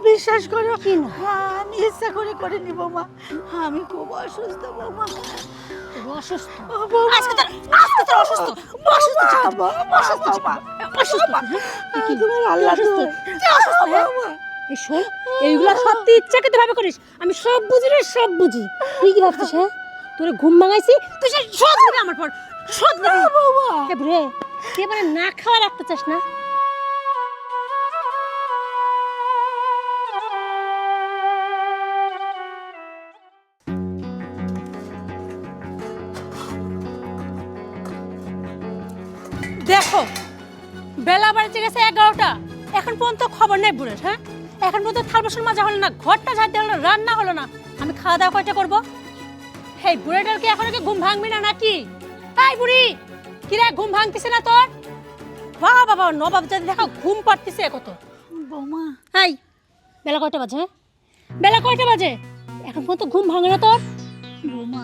বিশ্বাস করো কি না? আমি ইচ্ছা করে করিনি বৌমা, আমি খুব অসুস্থ বৌমা। তুই অসুস্থ? বৌমা, আজকে তোর অসুস্থ? অসুস্থ ছিলি তুই? অসুস্থ ছিলি? অসুস্থ তুই, হ্যাঁ? তুই কি? তোমার তুই আল্লাহ অসুস্থ? দোহাই। তুই অসুস্থ, হ্যাঁ? বৌমা, এই শোন, এইগুলা সব তুই ইচ্ছাকৃত ভাবে করিস। আমি সব বুঝি রে, সব বুঝি। তুই কি ভাবছিস, হ্যাঁ? তোরে ঘুম ভাঙাইছি, তুই সে শোধ নিবি আমার পর, শোধ নিবি। বৌমা। এ বুড়ে, তুই এবারে না খাওয়া রাখতে চাস না? দেখো, বেলা বাড়িতে গেছে 11টা, এখন পর্যন্ত খবর নেই বুড়ের, হ্যাঁ? এখন পর্যন্ত থাল বাসন মাজা হলো না, ঘরটা ঝাড় দেওয়া হলো না, রান্না হলো না। আমি খাওয়া দাওয়া কয়টা করবো? হেই বুড়েটার কি এখন কি ঘুম ভাঙবি না নাকি? এই বুড়ি, কি রে, ঘুম ভাঙতিছে না তোর? বাবা বাবা, নবাব যদি দেখো ঘুম পাড়তিছে কত। বৌমা, এই বেলা কয়টা বাজে, হ্যাঁ? বেলা কয়টা বাজে? এখন পর্যন্ত ঘুম ভাঙে না তোর? বৌমা,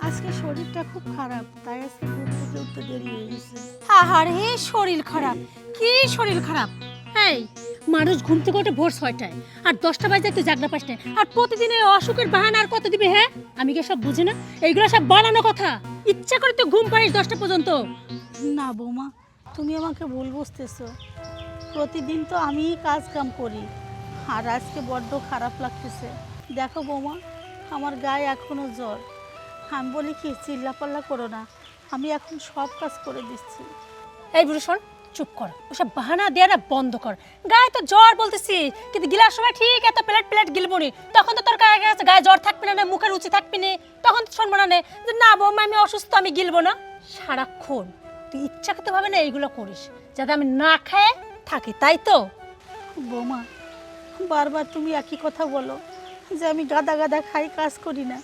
আজকে শরীরটা খুব খারাপ, তাই আজকে ঘুম থেকে উঠতে দেরি হয়ে গেছে। আহারে, শরীর খারাপ? কি শরীর খারাপ? এই মানুষ ঘুম থেকে ওঠে ভোর 6টায়, আর 10টা বাজে তুই জাগনা পাস না, আর প্রতিদিন এই অসুখের বাহানা আর কত দিবে, হ্যাঁ? আমি কি সব বুঝি না? এইগুলো সব বানানো কথা। ইচ্ছা করে তুই ঘুম পাড়িস 10টা পর্যন্ত। না বৌমা, তুমি আমাকে ভুল বুঝতেছো। প্রতিদিন তো আমিই কাজ কাম করি, আর আজকে বড্ড খারাপ লাগতেছে। দেখো বৌমা, আমার গায়ে এখনো জ্বর। আমি বলি কি, চিল্লাপাল্লা করো না, আমি এখন সব কাজ করে দিচ্ছি। এই বুড়ি শোন, চুপ কর, ওসব বাহানা দেয়া না বন্ধ কর। গায়ে তো জ্বর বলতেছি, কিন্তু গিলার সময় ঠিক এত প্লেট প্লেট গিলবনি, তখন তো তোর গায়ে জ্বর থাকবে না, মুখের রুচি থাকবে না, তখন তো শুনবো না যে না বৌমা আমি অসুস্থ, আমি গিলবো না। সারাক্ষণ তুই ইচ্ছাকৃত ভাবে না এইগুলো করিস যাতে আমি না খেয়ে থাকি, তাই তো? বৌমা, বারবার তুমি একই কথা বলো যে আমি গাদা গাদা খাই, কাজ করি না।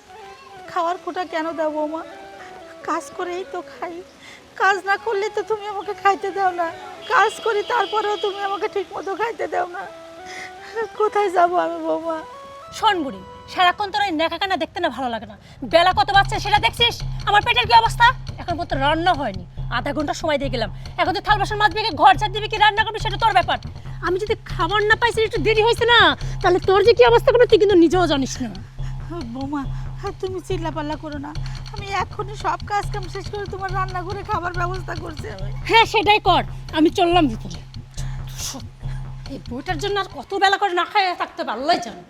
খাওয়ার খোটা কেন দাও বৌমা? কাজ করেই তো খাই, কাজ না করলে তো তুমি আমাকে খাইতে দাও না। কাজ করি তারপরেও তুমি আমাকে ঠিক মতো খাইতে দাও না। কোথায় যাবো আমি বৌমা? শোন বুড়ি, সারাক্ষণ তোর ওই নেকাকানা দেখতে না ভালো লাগে না। বেলা কত বাজছে সেটা দেখছিস? আমার পেটের কি অবস্থা? এখন পর্যন্ত রান্না হয়নি, আধা ঘন্টা সময় দিয়ে গেলাম। এখন তুই থাল বাসন মাজবি কি, ঘর ঝাড় দিবি কি, রান্না করবি, সেটা তোর ব্যাপার। আমি যদি খাবার না পাইছি, একটু দেরি হয়েছে না, তাহলে তোর যে কি অবস্থা করবে তুই কিন্তু নিজেও জানিস না। বৌমা, তুমি চিল্লাপাল্লা করো না, আমি এখনই সব কাজ কাম শেষ করে তোমার রান্না করে খাবার ব্যবস্থা করছি আমি। হ্যাঁ সেটাই কর, আমি চললাম ভিতরে। এই বইটার জন্য আর কত বেলা করে না খাইয়ে থাকতে হবে আল্লাহই জানে।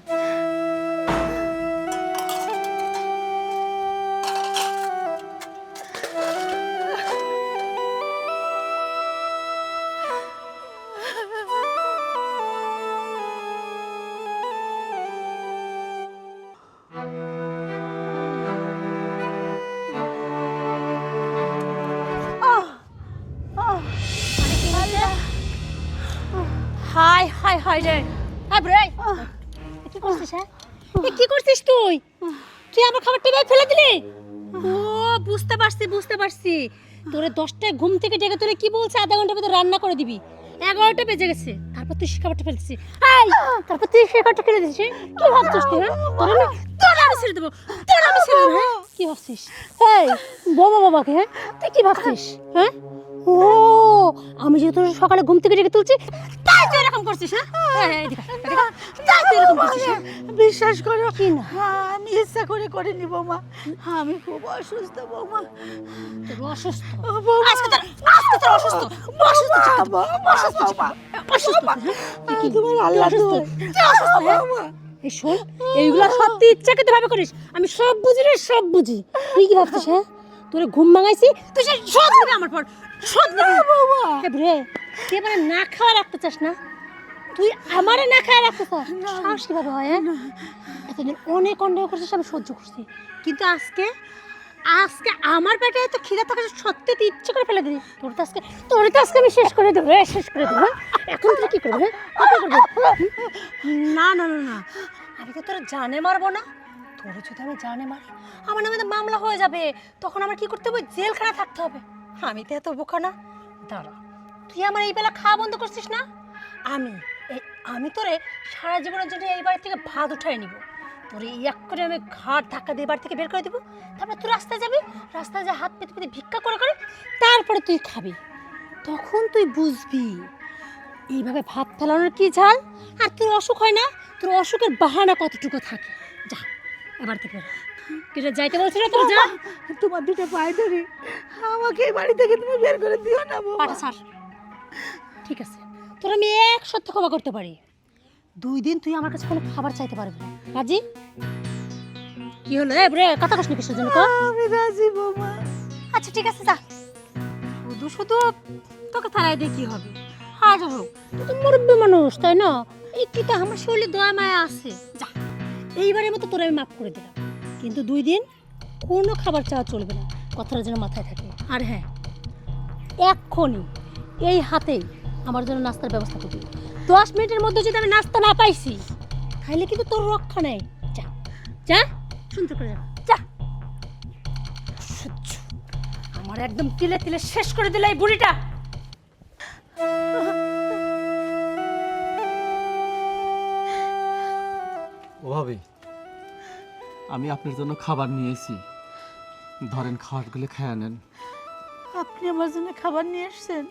হাই হাই হাই রে, হাই ব্রে, কি করছিস? হ্যাঁ, কি করছিস তুই? তুই আমার খাবার টেবিলে ফেলে দিলি? ও বুঝতে পারছি, বুঝতে পারছি। তোরে 10টায় ঘুম থেকে ডেকে তোরে কি বলছে, আধা ঘন্টার ভিতরে রান্না করে দিবি। 11টা বেজে গেছে, তারপর তুই খাবারটা ফেলছিস। এই তারপর তুই খাবারটা ফেলে দিছিস, কি ভাবছিস তুই? হ্যাঁ, তোর আমি ছেড়ে দেবো, তোর আমি ছেড়ে দেবো। হ্যাঁ, কি ভাবছিস? এই বাবা বাবাকে, হ্যাঁ তুই কি ভাবছিস? হ্যাঁ, ও আমি যে তোর সকালে ঘুম থেকে ডেকে তুলছি তাই তুই এরকম করছিস? হ্যাঁ, এদিকে তাই তুই এরকম করছিস? বিশ্বাস করো কি না? আমি ইচ্ছা করে করিনি বৌমা, আমি খুব অসুস্থ বৌমা। তোর অসুস্থ? বৌমা, আজকে তোর অসুস্থ, অসুস্থ ছিলি তুই? অসুস্থ ছিলি? অসুস্থ তুই, হ্যাঁ? তুই কি? তোমার তুই আল্লাহ অসুস্থ? দোহাই। তুই অসুস্থ, হ্যাঁ? এই শোন, এইগুলা সব তুই ইচ্ছাকৃত ভাবে করিস। আমি সব বুঝি রে, সব বুঝি। তুই কি ভাবছিস? হ্যাঁ, তোরে ঘুম ভাঙাইছি, তুই সে শোধ নিবি আমার পর, শোধ নিবি। এ বুড়ে, তুই এবারে না খাওয়া রাখতে চাস না? তুই আমারে না খাওয়া রাখতে চাস? সাহস কিভাবে হয়? হ্যাঁ, এতদিন অনেক অন্যায় করছিস, আমি সহ্য করছি, কিন্তু আজকে আজকে আমার পেটে এত খিদা থাকে সত্যি তুই ইচ্ছে করে ফেলে দিবি। তোর তো আজকে আমি শেষ করে দেবো, শেষ করে দেবো। এখন তুই কি করবি? কত করবি? না না না না, আমি তো তোর জানে মারবো না। তোর যদি আমি জানে মারি, আমার নামে তো মামলা হয়ে যাবে, তখন আমার কি করতে হবে? জেলখানা থাকতে হবে। আমি তো এত বোকা না। দাঁড়া, তুই আমার এই বেলা খাওয়া বন্ধ করছিস না, আমি তোরে সারা জীবনের জন্য এই বাড়ি থেকে ভাত উঠাই নিব। তোরে এক করে আমি ঘাট ধাক্কা দিয়ে বাড়ি থেকে বের করে দেবো, তারপর তুই রাস্তায় যাবি, রাস্তায় যা হাত পেতে পেতে ভিক্ষা করে করে তারপরে তুই খাবি। তখন তুই বুঝবি এইভাবে ভাত ফেলানোর কি ঝাল। আর তোর অসুখ হয় না, তোর অসুখের বাহানা কতটুকু থাকে। যা এবার থেকে কেটে যাইতে বলছি না তোর, যা। তোমার দুটো পায়ে ধরি, আমাকে এই বাড়ি থেকে তুমি বের করে দিও না বৌমা। পাঠা ছাড়। ঠিক আছে, তোর আমি এক সত্য ক্ষমা করতে পারি, 2 দিন তুই আমার কাছে কোনো খাবার চাইতে পারবি না। রাজি? কি হলো রে রে, কথা কস না কিসের জন্য? আমি রাজি বৌমা। আচ্ছা ঠিক আছে, যা। শুধু শুধু তোকে থানায় দিয়ে কি হবে? হ্যাঁ হোক, তুই তো মুরব্বী মানুষ, তাই না? একটু তো আমার শরীরে দয়া মায়া আছে। যা, এইবারের মতো তোর আমি মাফ করে দিলাম, কিন্তু 2 দিন কোনো খাবার চাওয়া চলবে না, কথাটা যেন মাথায় থাকে। আর হ্যাঁ, এক্ষুনি এই হাতেই আমার জন্য নাস্তার ব্যবস্থা করবি। 10 মিনিটের মধ্যে যদি আমি নাস্তা না পাইছি, তাহলে কিন্তু তোর রক্ষা নেই। যা যা, শুনতে করে যা, যা। সহ্য, আমার একদম তিলে তিলে শেষ করে দিল এই বুড়িটা। ও ভাবি, আমি আপনার জন্য খাবার নিয়েছি, ধরেন খাবারগুলো খেয়ে নেন। আপনি আমার জন্য খাবার নিয়ে এসেছেন?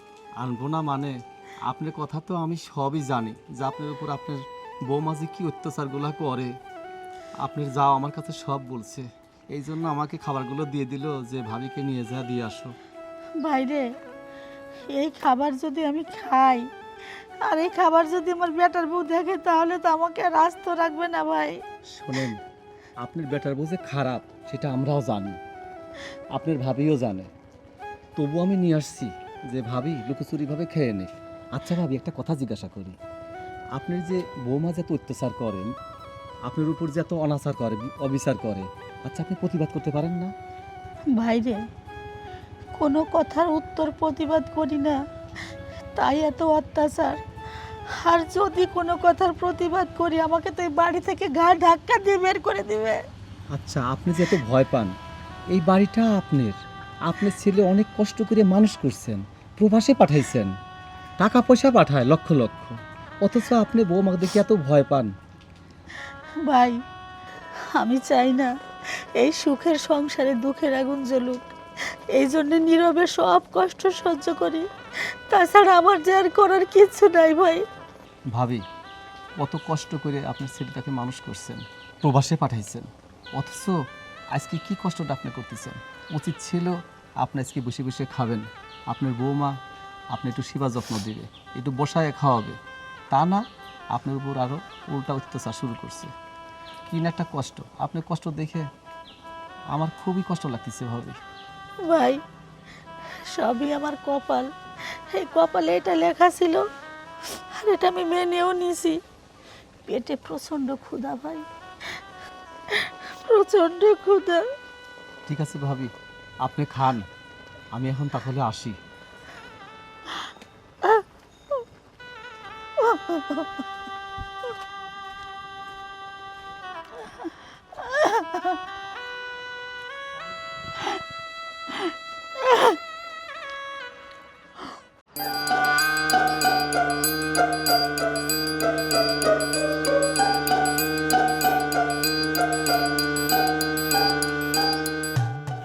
আনবো না মানে, আপনার কথা তো আমি সবই জানি যে আপনার উপর আপনার বৌমা যে কী অত্যাচারগুলো করে। আপনার যাও আমার কাছে সব বলছে, এই জন্য আমাকে খাবারগুলো দিয়ে দিল যে ভাবিকে নিয়ে যা দিয়ে আসো। বাইরে এই খাবার যদি আমি খাই আর এই খাবার যদি আমার বেটার বউ দেখে, তাহলে তো আমাকে আর আস্ত রাখবে না ভাই। শোনেন, আপনার বেটার বউ যে খারাপ সেটা আমরাও জানি, আপনার ভাবিও জানে, তবু আমি নিয়ে আসছি যে ভাবি লুকোচুরিভাবে খেয়ে নে। আচ্ছা ভাবি, একটা কথা জিজ্ঞাসা করি, আপনার যে বৌমা যে এত অত্যাচার করেন, আপনার উপর যে এত অনাচার করে, অবিচার করে, আচ্ছা আপনি প্রতিবাদ করতে পারেন না? ভাইরে, কোনো কথার উত্তর প্রতিবাদ করি না, তাই এত অত্যাচার। আর যদি কোনো কথার প্রতিবাদ করি, আমাকে তো এই বাড়ি থেকে ঘাড় ধাক্কা দিয়ে বের করে দিবে। আচ্ছা আপনি যে এত ভয় পান, এই বাড়িটা আপনার ছেলে অনেক কষ্ট করে মানুষ করছেন, প্রবাসে পাঠাইছেন, টাকা পয়সা পাঠায় লক্ষ লক্ষ, অথচ আপনি বৌমাকে দেখে এত ভয় পান। ভাই, আমি চাই না এই সুখের সংসারে দুঃখের আগুন জ্বলুক, এই জন্য নীরবে সব কষ্ট সহ্য করি। তাছাড়া আমার যে আর করার কিছু নাই ভাই। ভাবি, কত কষ্ট করে আপনার ছেলেটাকে মানুষ করছেন, প্রবাসে পাঠাইছেন, অথচ আজকে কি কষ্টটা আপনি করতেছেন? উচিত ছিল আপনি আজকে বসে বসে খাবেন, আপনার বৌমা আপনি একটু সেবা যত্ন দিবে, একটু বসায় খাওয়াবে, তা না আপনার উপর আরও উল্টা অত্যাচার শুরু করছে। কি না একটা কষ্ট, আপনার কষ্ট দেখে আমার খুবই কষ্ট লাগতেছে ভাবি। ভাই, সবই আমার কপাল, এই কপালে এটা লেখা ছিল আর এটা আমি মেনেও নিছি। পেটে প্রচন্ড ক্ষুধা ভাই, প্রচন্ড ক্ষুধা। ঠিক আছে ভাবি, আপনি খান, আমি এখন তাহলে আসি।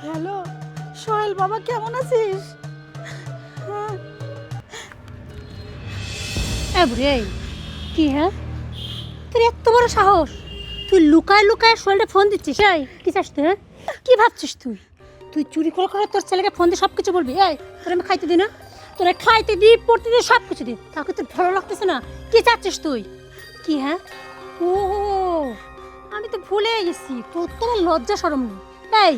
হ্যালো সোহেল বাবা, কেমন আছিস? বুড়ি, কি হ্যাঁ, তোর এত বড় সাহস, তুই লুকায় লুকায় শোয়েলটা ফোন দিচ্ছিস? এই কি চাস তুই? হ্যাঁ, কি ভাবছিস তুই? তুই চুরি করে করে তোর ছেলেকে ফোন দিয়ে সব কিছু বলবি? এই তোর আমি খাইতে দিই না? তোরা খাইতে দিই, পড়তে দিই, সব কিছু দিই, তাকে তোর ভালো লাগতেছে না? কি চাচ্ছিস তুই? কি হ্যাঁ? ও, আমি তো ভুলে গেছি, তোর তো লজ্জা শরম নেই। এই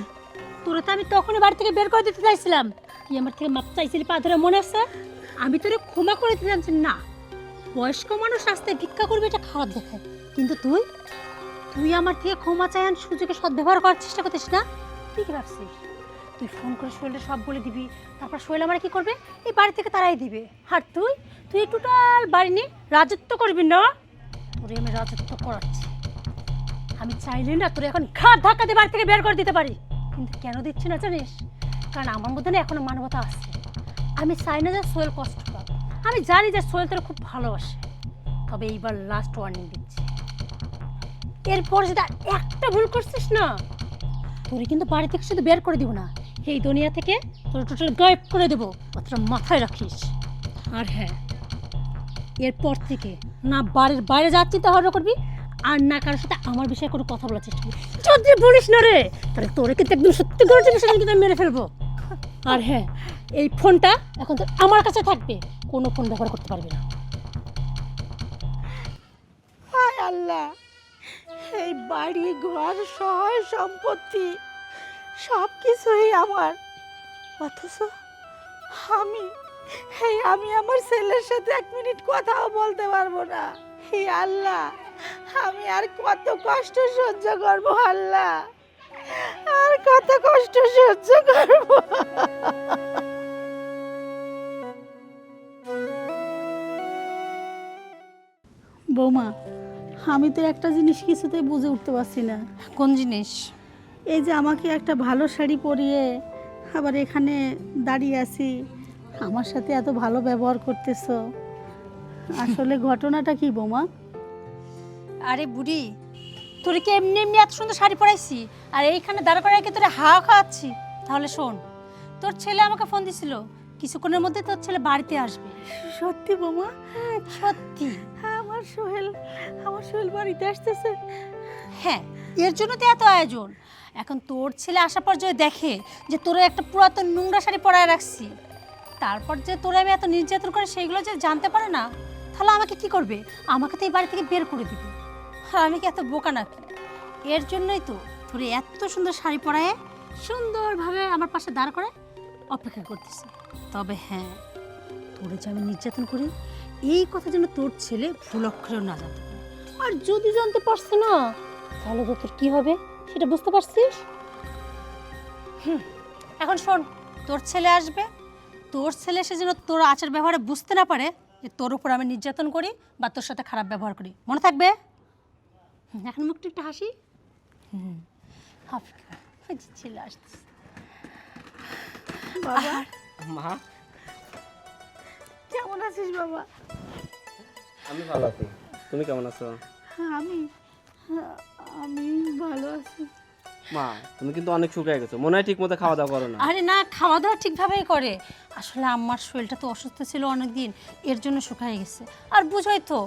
তোরা তো আমি তখনই বাড়ি থেকে বের করে দিতে চাইছিলাম, তুই আমার থেকে মাপ চাইছিলি, পা ধরে মনে আছে? আমি তোরে ক্ষমা করে দিলাম যে না, বয়স্ক মানুষ রাস্তায় ভিক্ষা করবে এটা খারাপ দেখায়, কিন্তু তুই তুই আমার থেকে ক্ষমা চাইন সুযোগে সদ্ব্যবহার করার চেষ্টা করছিস না? তুই কি ভাবছিস তুই ফোন করে শোয়েলটা সব বলে দিবি, তারপর শোয়েল আমার কি করবে? এই বাড়ি থেকে তারাই দিবে। আর তুই তুই টোটাল বাড়ি নিয়ে রাজত্ব করবি না? তোরে আমি রাজত্ব করাচ্ছি। আমি চাইলে না তোরে এখন ঘাট ধাক্কা দিয়ে বাড়ি থেকে বের করে দিতে পারি, কিন্তু কেন দিচ্ছি না জানিস? কারণ আমার মধ্যে না এখনো মানবতা আছে। আমি চাই না যে সোহেল কষ্ট পাবে, আমি জানি যে সোহেল তোর খুব ভালোবাসে। তবে এইবার লাস্ট ওয়ার্নিং দিচ্ছি, এরপর যদি আর একটা ভুল করছিস না, তোরে কিন্তু বাড়ি থেকে শুধু বের করে দিব না, এই দুনিয়া থেকে তোর টোটাল গায়েব করে দেবো, কথাটা মাথায় রাখিস। আর হ্যাঁ, এরপর থেকে না বাড়ির বাইরে যাওয়ার চিন্তা ভাবনা করবি, আর না কারোর সাথে আমার বিষয়ে কোনো কথা বলার চেষ্টা করবি। যদি বলিস না রে তাহলে তোরে কিন্তু একদম সত্যি করে বিষয়ে কিন্তু আমি মেরে ফেলবো। আর হ্যাঁ, এই ফোনটা এখন তো আমার কাছে থাকবে, কোনো ফোন ব্যবহার করতে পারবি না। হায় আল্লাহ, এই বাড়ি ঘর সহায় সম্পত্তি সব কিছুই আমার, অথচ আমি আমার ছেলের সাথে 1 মিনিট কথাও বলতে পারবো না। হে আল্লাহ, আমি আর কত কষ্ট সহ্য করবো আল্লাহ, আর কত কষ্ট সহ্য করবো। বৌমা, আমি তো একটা জিনিস কিছুতেই বুঝে উঠতে পারছি না। কোন জিনিস? এই যে আমাকে একটা ভালো শাড়ি পরিয়ে আবার এখানে দাঁড়িয়ে আছি, আমার সাথে এত ভালো ব্যবহার করতেছো, আসলে ঘটনাটা কি বৌমা? আরে বুড়ি, তোরে কি এমনি এমনি এত সুন্দর শাড়ি পরাইছি আর এইখানে দাঁড়া করে রেখে তোরে হাওয়া খাওয়াচ্ছি? তাহলে শোন, তোর ছেলে আমাকে ফোন দিছিল, কিছুক্ষণের মধ্যে তোর ছেলে বাড়িতে আসবে। সত্যি বৌমা? হ্যাঁ সত্যি। আমার সোহেল বাড়িতে আসতেছে? হ্যাঁ, এর জন্য তো এত আয়োজন। এখন তোর ছেলে আসার পর যদি দেখে যে তোরে একটা পুরাতন নোংরা শাড়ি পরায় রাখছি, তারপর যে তোরে আমি এত নির্যাতন করে সেইগুলো যে জানতে পারে না, তাহলে আমাকে কি করবে? আমাকে তো এই বাড়ি থেকে বের করে দিবে। আর আমি কি এত বোকা নাকি? এর জন্যই তো তোরে এত সুন্দর শাড়ি পরায় সুন্দরভাবে আমার পাশে দাঁড় করে অপেক্ষা করতেছি। তবে হ্যাঁ, তোরে যে আমি নির্যাতন করি এই কথা যেন তোর ছেলে ভুল অক্ষরেও না জানতে পারে। আর যদি জানতে পারছে না, তাহলে তো তোর কি হবে সেটা বুঝতে পারছিস? এখন শোন, তোর ছেলে আসবে, তোর ছেলে এসে যেন তোর আচার ব্যবহারে বুঝতে না পারে যে তোর উপর আমি নির্যাতন করি বা তোর সাথে খারাপ ব্যবহার করি। মনে থাকবে? এখন মুখটা একটু হাসি। ছেলে আসছে। বাবা, মা, কেমন আছিস বাবা? আমি ভালো আছি, তুমি কেমন আছো? আমি ভালো আছি। মা, তুমি কিন্তু অনেক শুকিয়ে গেছো, মনে হয় ঠিক মতো খাওয়া দাওয়া করো না। আরে না, খাওয়া দাওয়া ঠিকভাবেই করে। আসলে আমার শরীরটা তো অসুস্থ ছিল অনেক দিন, এর জন্য শুকিয়ে গেছে। আর বুঝোই তো,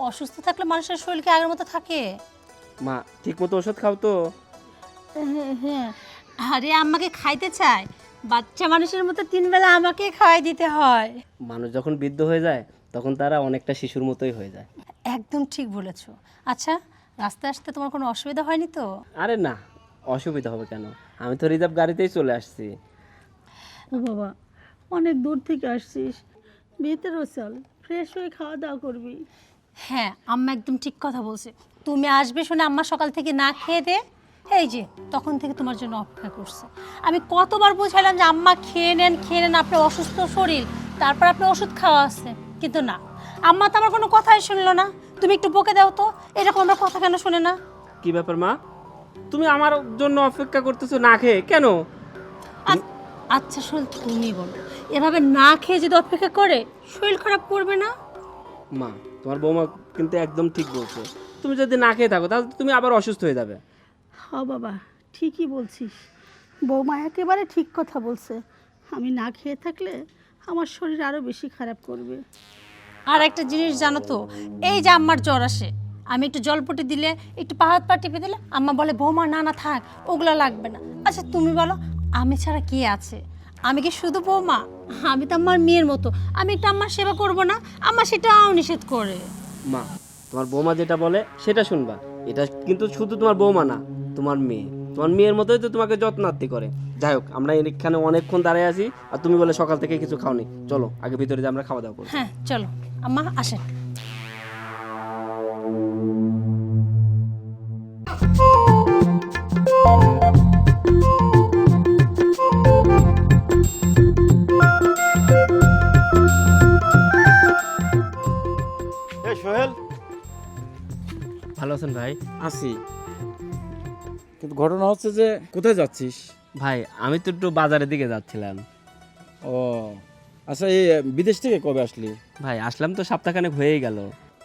অসুস্থ থাকলে মানুষের শরীর কি আগের মতো থাকে? মা, ঠিক মতো ওষুধ খাও তো। হ্যাঁ, আরে আম্মাকে খাইতে চায়, বাচ্চা মানুষের মতো 3 বেলা আমাকে খাওয়াই দিতে হয়। মানুষ যখন বৃদ্ধ হয়ে যায় তখন তারা অনেকটা শিশুর মতোই হয়ে যায়। একদম ঠিক বলেছো। আচ্ছা, রাস্তায় আসতে তোমার কোনো অসুবিধা হয়নি তো? আরে না, অসুবিধা হবে কেন? আমি তো রিজার্ভ গাড়িতেই চলে আসছি। ও বাবা, অনেক দূর থেকে আসছিস, ভেতরে চল, ফ্রেশ হয়ে খাওয়া দাওয়া করবি। হ্যাঁ, আম্মা একদম ঠিক কথা বলছে। তুমি আসবে শুনে আম্মা সকাল থেকে না খেয়ে দে এই যে তখন থেকে তোমার জন্য অপেক্ষা করছে। আমি কতবার বুঝাইলাম যে আম্মা খেয়ে নেন, আপনার অসুস্থ শরীর, তারপর আপনার ওষুধ খাওয়া আছে, কিন্তু না, আম্মা তো আমার কোনো কথাই শুনলো না। তুমি একটু বকে দাও তো, এরকম আমরা কথা কেন শুনে না? কি ব্যাপার মা, তুমি আমার জন্য অপেক্ষা করতেছো না খেয়ে কেন? আচ্ছা শোন, তুমি বলো, এভাবে না খেয়ে যদি অপেক্ষা করে শরীর খারাপ করবে না? মা, তোমার বৌমা কিন্তু একদম ঠিক বলছে, তুমি যদি না খেয়ে থাকো তাহলে তুমি আবার অসুস্থ হয়ে যাবে। হ্যাঁ বাবা, ঠিকই বলছিস, বৌমা একেবারে ঠিক কথা বলছে। আমি না খেয়ে থাকলে আমার শরীর আরও বেশি খারাপ করবে। আর একটা জিনিস জানো তো, এই যে আম্মার জ্বর আসে, আমি একটু জলপটি দিলে, একটু পা হাত পা টিপে দিলে আম্মা বলে বৌমা না থাক, ওগুলো লাগবে না। আচ্ছা তুমি বলো, আমি ছাড়া কে আছে? আমি কি শুধু বৌমা? আমি তো আমার মেয়ের মতো, আমি একটু আম্মার সেবা করব না? আম্মা সেটাও নিষেধ করে। মা, তোমার বৌমা যেটা বলে সেটা শুনবা। এটা কিন্তু শুধু তোমার বৌমা না, তোমার মেয়ে, তোমার মেয়ের মতোই তো তোমাকে যত্নার্থী করে। যাই হোক, আমরা এখানে অনেকক্ষণ দাঁড়ায় আছি আর তুমি বলে সকাল থেকে কিছু খাওনি। চলো আগে ভিতরে যে আমরা খাওয়া দাওয়া করি। হ্যাঁ চলো, আম্মা আসেন। সোহেল, ভালো আছেন ভাই? আছি, কিন্তু ঘটনা হচ্ছে যে কোথায় যাচ্ছিস? ভাই আমি তো একটু বাজারের দিকে যাচ্ছিলাম। ও আচ্ছা, এই বিদেশ থেকে কবে আসলি? ভাই আসলাম তো সপ্তাহখানেক হয়েই গেল।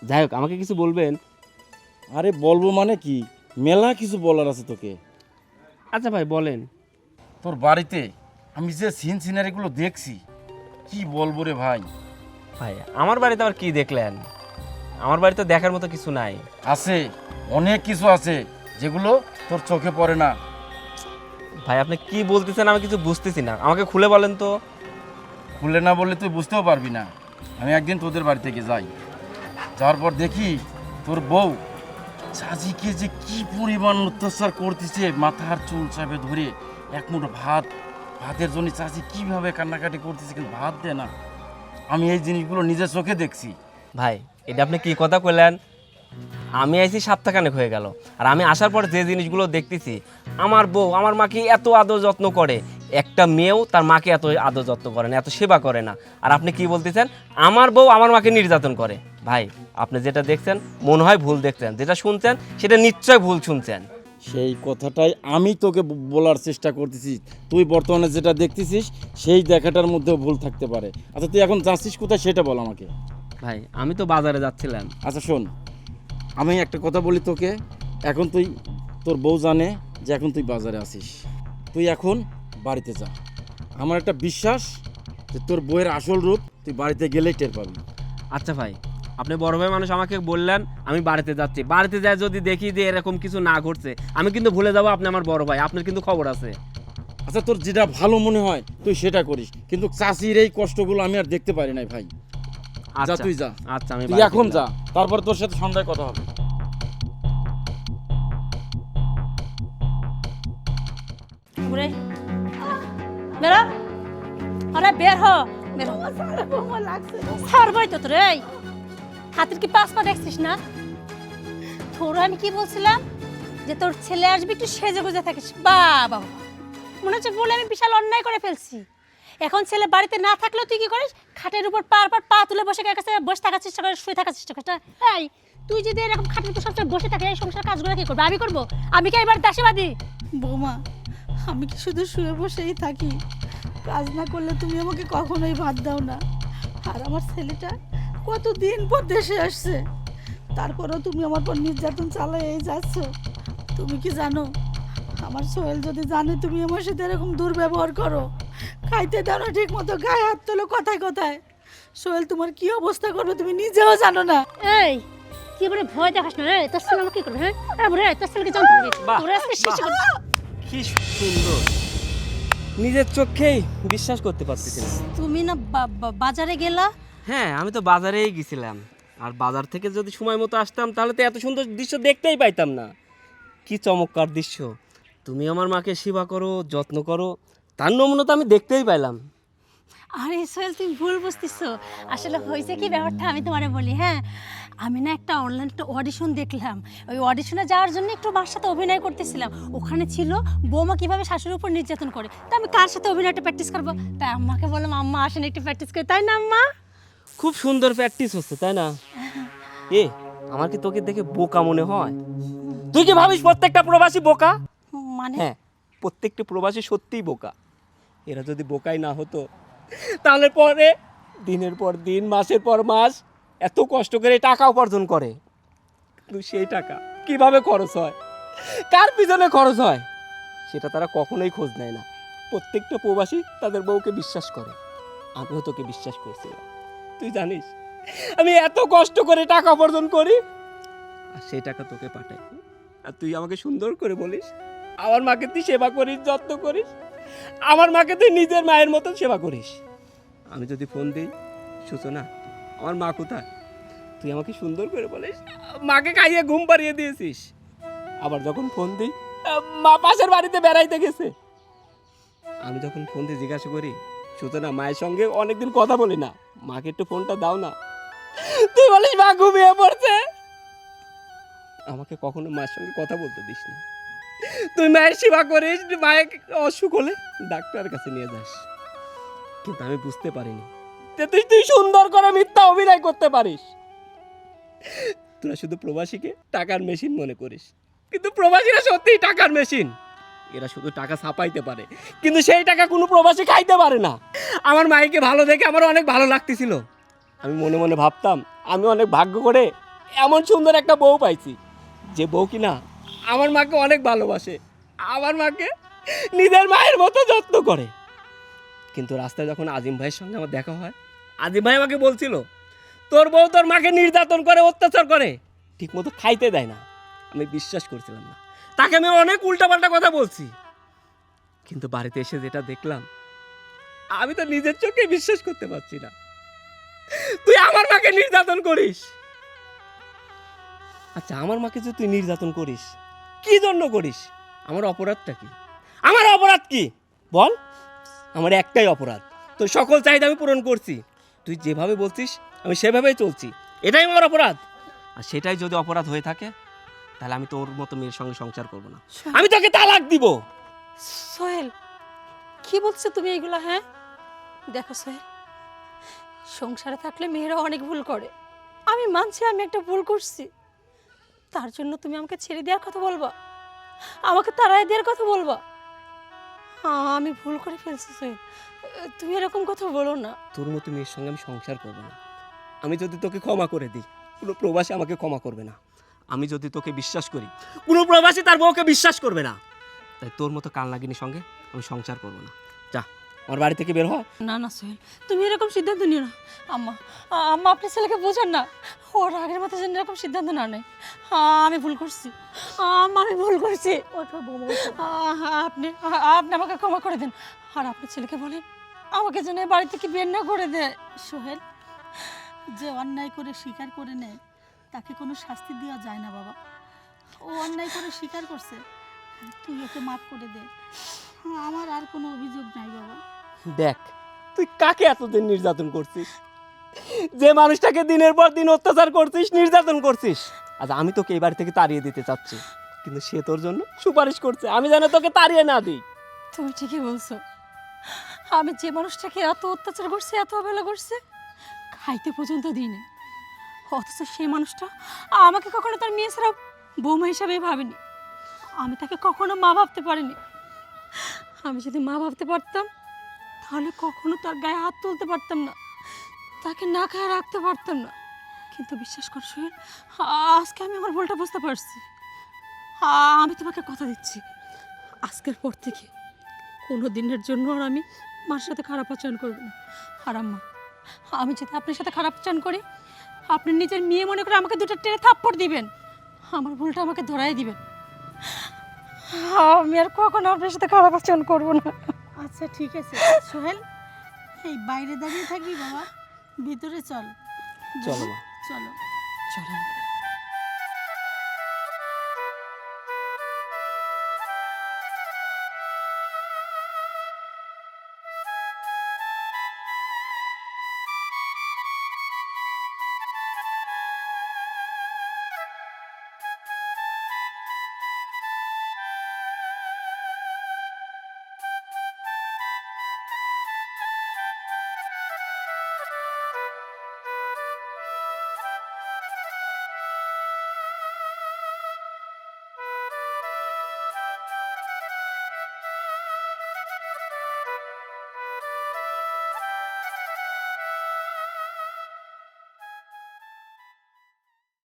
যাই হোক, আমাকে কিছু বলবেন? আরে বলবো মানে কি, মেলা কিছু বলার আছে তোকে। আচ্ছা ভাই বলেন। তোর বাড়িতে আমি যে সিনারিগুলো দেখছি, কি বলবো রে ভাই। ভাই আমার বাড়িতে আবার কি দেখলেন? আমার বাড়িতে দেখার মতো কিছু নাই। আছে, অনেক কিছু আছে যেগুলো তোর চোখে পড়ে না। ভাই আপনি কি বলতেছেন আমি কিছু বুঝতেছি না, আমাকে খুলে বলেন তো। খুলে না বললে তুই বুঝতেও পারবি না। আমি একদিন তোদের বাড়ি থেকে যাই, যাওয়ার পর দেখি তোর বউ চাচিকে যে কি পরিমাণ অত্যাচার করতেছে, মাথার চুল চাপে ধরে এক মুঠো ভাতের জন্য চাচি কিভাবে কান্নাকাটি করতেছে, কিন্তু ভাত দেয় না। আমি এই জিনিসগুলো নিজের চোখে দেখছি। ভাই এটা আপনি কি কথা কইলেন? আমি আইছি সপ্তাহখানেক হয়ে গেল, আর আমি আসার পর যে জিনিসগুলো দেখতেছি, আমার বউ আমার মাকে এত আদর যত্ন করে, একটা মেয়েও তার মাকে এত আদর যত্ন করে না, এত সেবা করে না। আর আপনি কি বলতেছেন আমার বউ আমার মাকে নির্যাতন করে? ভাই আপনি যেটা দেখছেন মনে হয় ভুল দেখছেন, যেটা শুনছেন সেটা নিশ্চয় ভুল শুনছেন। সেই কথাটাই আমি তোকে বলার চেষ্টা করতেছি। তুই বর্তমানে যেটা দেখতেছিস সেই দেখাটার মধ্যেও ভুল থাকতে পারে। আচ্ছা তুই এখন যাচ্ছিস কোথায় সেটা বল আমাকে। ভাই আমি তো বাজারে যাচ্ছিলাম। আচ্ছা শোন, আমি একটা কথা বলি তোকে, এখন তুই, তোর বউ জানে যে এখন তুই বাজারে আছিস, তুই এখন বাড়িতে যা। আমার একটা বিশ্বাস যে তোর বউয়ের আসল রূপ তুই বাড়িতে গেলেই টের পাবি। আচ্ছা ভাই, আপনি বড় ভাই মানুষ, আমাকে বললেন আমি বাড়িতে যাচ্ছি, বাড়িতে যাই যদি দেখি যে এরকম কিছু না ঘটছে, আমি কিন্তু ভুলে যাবো আপনি আমার বড় ভাই, আপনার কিন্তু খবর আছে। আচ্ছা তোর যেটা ভালো মনে হয় তুই সেটা করিস, কিন্তু চাষির এই কষ্টগুলো আমি আর দেখতে পারি নাই ভাই। যা আচ্ছা তুই যা, আচ্ছা আমি তুই বাড়িতে এখন গেলাম। যা, তারপর তোর সাথে সন্ধ্যায় কথা হবে। ঘুরে বেরো, আরে বের হ, বের হ। ছাড়ো বৌমা, লাগছে। ছাড়বই তো তোর, এই হাতের কি পাঁচ পা দেখছিস না? তোর আমি কি বলছিলাম যে তোর ছেলে আসবে একটু সেজে গুজে থাকিস। বাবা মনে হচ্ছে বলে আমি বিশাল অন্যায় করে ফেলছি। এখন ছেলে বাড়িতে না থাকলেও তুই কি করিস? খাটের উপর পা তুলে বসে কাছে বসে থাকার চেষ্টা করিস, শুয়ে থাকার চেষ্টা করিস। এই তুই যদি এরকম খাটের উপর সবসময় বসে থাকে, এই সংসার কাজগুলো কি করবো? আমি করবো? আমি কি এবার দাসীবাদী? বৌমা, আমি কি শুধু শুয়ে বসেই থাকি? কাজ না করলে তুমি আমাকে কখনোই ভাত দাও না। আর আমার ছেলেটা কতদিন পর দেশে আসছে, তারপরেও তুমি আমার পর নির্যাতন চালিয়েই যাচ্ছ। তুমি কি জানো, আমার সোহেল যদি জানে তুমি আমার সাথে এরকম দুর্ব্যবহার করো, খাইতে দাও না ঠিক মতো, গায়ে হাত তোলো কথায় কথায়, সোহেল তোমার কি অবস্থা করবে তুমি নিজেও জানো না। এই তুই এবারে ভয় দেখাস না রে, তোর ছেলে আমাকে কি করবে? হ্যাঁ রে, তোর ছেলেকে জানতে হবে। বাহ, তোর আজকে শেষ করে কি সুন্দর, নিজের চোখেই বিশ্বাস করতে পারতেছি না। তুমি না বাজারে গেলা? হ্যাঁ আমি তো বাজারেই গেছিলাম, আর বাজার থেকে যদি সময় মতো আসতাম তাহলে তো এত সুন্দর দৃশ্য দেখতেই পাইতাম না। কি চমৎকার দৃশ্য, তুমি আমার মাকে সেবা করো, যত্ন করো, তার নমুনা তো আমি দেখতেই পাইলাম। আরে সোহেল তুমি ভুল বুঝতেছো। আসলে হয়েছে কি ব্যাপারটা আমি তোমারে বলি। হ্যাঁ আমি না একটা অনলাইন একটা অডিশন দেখলাম, ওই অডিশনে যাওয়ার জন্য একটু মার সাথে অভিনয় করতেছিলাম। ওখানে ছিল বৌমা কিভাবে শাশুড়ির উপর নির্যাতন করে, তা আমি কার সাথে অভিনয়টা প্র্যাকটিস করবো, তাই আম্মাকে বললাম আম্মা আসেন একটু প্র্যাকটিস করে, তাই না আম্মা? খুব সুন্দর প্র্যাকটিস হচ্ছে তাই না? এ আমার কি তোকে দেখে বোকা মনে হয়? তুই কি ভাবিস প্রত্যেকটা প্রবাসী বোকা? মানে হ্যাঁ প্রত্যেকটা প্রবাসী সত্যিই বোকা। এরা যদি বোকাই না হতো তাহলে পরে দিনের পর দিন মাসের পর মাস এত কষ্ট করে টাকা উপার্জন করে, কিন্তু সেই টাকা কিভাবে খরচ হয়, কার পিছনে খরচ হয়, সেটা তারা কখনোই খোঁজ নেয় না। প্রত্যেকটা প্রবাসী তাদের বউকে বিশ্বাস করে, আমিও তোকে বিশ্বাস করছিলাম। তুই জানিস আমি এত কষ্ট করে টাকা উপার্জন করি, আর সেই টাকা তোকে পাঠাই, আর তুই আমাকে সুন্দর করে বলিস আমার মাকে তুই সেবা করিস, যত্ন করিস, আমার মাকে তুই নিজের মায়ের মতন সেবা করিস। আমি যদি ফোন দিই সূচনা আমার মা কোথায়, তুই আমাকে সুন্দর করে বলিস মাকে খাইয়ে ঘুম পাড়িয়ে দিয়েছিস। আবার যখন ফোন দিই মা পাশের বাড়িতে বেড়াইতে গেছে, আমি যখন ফোন দিয়ে জিজ্ঞাসা করি সূচনা মায়ের সঙ্গে অনেকদিন কথা বলি না, মাকে একটু ফোনটা দাও না, তুই বলিস মা ঘুমিয়ে পড়ছে। আমাকে কখনো মায়ের সঙ্গে কথা বলতে দিস না, তুই মায়ের সেবা করিস, মায়ের অসুখ হলে ডাক্তারের কাছে নিয়ে যাস। কিন্তু আমি বুঝতে পারিনি যে তুই সুন্দর করে মিথ্যা অভিনয় করতে পারিস। তোরা শুধু প্রবাসীকে টাকার মেশিন মনে করিস, কিন্তু প্রবাসীরা সত্যিই টাকার মেশিন। এরা শুধু টাকা ছাপাইতে পারে, কিন্তু সেই টাকা কোনো প্রবাসী খাইতে পারে না। আমার মাইকে ভালো দেখে আমার অনেক ভালো লাগতেছিল, আমি মনে মনে ভাবতাম আমি অনেক ভাগ্য করে এমন সুন্দর একটা বউ পাইছি, যে বউ কিনা আমার মাকে অনেক ভালোবাসে, আমার মাকে নিজের মায়ের মতো যত্ন করে। কিন্তু রাস্তায় যখন আজিম ভাইয়ের সঙ্গে আমার দেখা হয়, আজিম ভাই আমাকে বলছিল তোর বউ তোর মাকে নির্যাতন করে, অত্যাচার করে, ঠিক মতো খাইতে দেয় না। আমি বিশ্বাস করছিলাম না, তাকে আমি অনেক উল্টাপাল্টা কথা বলছি, কিন্তু বাড়িতে এসে যেটা দেখলাম আমি তো নিজের চোখে বিশ্বাস করতে পারছি না। তুই আমার মাকে নির্যাতন করিস। আচ্ছা, আমার মাকে যদি তুই নির্যাতন করিস, কি জন্য করিস? আমার অপরাধটা কি? আমার অপরাধ কি বল? আমার একটাই অপরাধ, তোর সকল চাহিদা আমি পূরণ করছি, তুই যেভাবে বলছিস আমি সেভাবেই চলছি, এটাই আমার অপরাধ। আর সেটাই যদি অপরাধ হয়ে থাকে তাহলে আমি তোর মতো মেয়ের সঙ্গে সংসার করব না, আমি তোকে তালাক দিব। সোহেল, কি বলছো তুমি এগুলো? হ্যাঁ দেখো সোহেল, সংসারে থাকলে মেয়েরা অনেক ভুল করে, আমি মানছি আমি একটা ভুল করছি, তার জন্য তুমি আমাকে ছেড়ে দেওয়ার কথা বলবা, আমাকে তাড়াই দেওয়ার কথা বলবা? আমি ভুল করে ফেলছি সোহেল, তুমি এরকম কথা বলো না। তোর মতো মেয়ের সঙ্গে আমি সংসার করব না। আমি যদি তোকে ক্ষমা করে দিই, কোনো প্রবাসী আমাকে ক্ষমা করবে না। আমি যদি তোকে বিশ্বাস করি, কোনো প্রবাসী তার বউকে বিশ্বাস করবে না। তাই তোর মতো কাল নাগিনীর সঙ্গে আমি সংসার করব না। যা, আমার বাড়ি থেকে বের হ। না না সোহেল, তুমি এরকম সিদ্ধান্ত নিও না। আম্মা, আম্মা আপনি ছেলেকে বোঝান না, ওর আগের মতো যেন এরকম সিদ্ধান্ত না নেয়। আমি ভুল করছি আম্মা, আমি ভুল করছি। আপনি আপনি আমাকে ক্ষমা করে দেন, আর আপনি ছেলেকে বলেন আমাকে যেন এই বাড়ি থেকে বের না করে দেয়। সোহেল, যে অন্যায় করে স্বীকার করে নেয় তাকে কোনো শাস্তি দেওয়া যায় না বাবা। ও অন্যায় করে স্বীকার করছে, তুই ওকে মাফ করে দে। আমার আর কোনো অভিযোগ নাই বাবা। দেখ, তুই কাকে এতদিন নির্যাতন করছিস, যে মানুষটাকে দিনের পর দিন অত্যাচার করছিস, নির্যাতন করছিস। আচ্ছা, আমি তোকে এই বাড়ি থেকে তাড়িয়ে দিতে চাচ্ছি, কিন্তু সে তোর জন্য সুপারিশ করছে আমি যেন তোকে তাড়িয়ে না দিই। তুমি ঠিকই বলছো, আমি যে মানুষটাকে এত অত্যাচার করছি, এত অবহেলা করছে, খাইতে পর্যন্ত দিই না, অথচ সেই মানুষটা আমাকে কখনো তার মেয়ে ছাড়া বৌমা হিসাবে ভাবিনি, আমি তাকে কখনো মা ভাবতে পারিনি। আমি যদি মা ভাবতে পারতাম তাহলে কখনো তার গায়ে হাত তুলতে পারতাম না, তাকে না খায় রাখতে পারতাম না। কিন্তু বিশ্বাস কর সোহেল, আজকে আমি আমার ভুলটা বুঝতে পারছি। আমি তোমাকে কথা দিচ্ছি, আজকের পর থেকে কোনো দিনের জন্য আর আমি মার সাথে খারাপ আচরণ করব না। আর আম্মা, আমি যদি আপনার সাথে খারাপ আচরণ করি, আপনি নিজের মেয়ে মনে করে আমাকে দুটো টেনে থাপ্পড় দিবেন, আমার ভুলটা আমাকে ধরাই দিবেন। আমি আর কখনো আপনার সাথে খারাপ আচরণ করবো না। আচ্ছা ঠিক আছে সোহেল, এই বাইরে দাঁড়িয়ে থাকবি বাবা, ভিতরে চল। চলো মা। চলো। চলেন।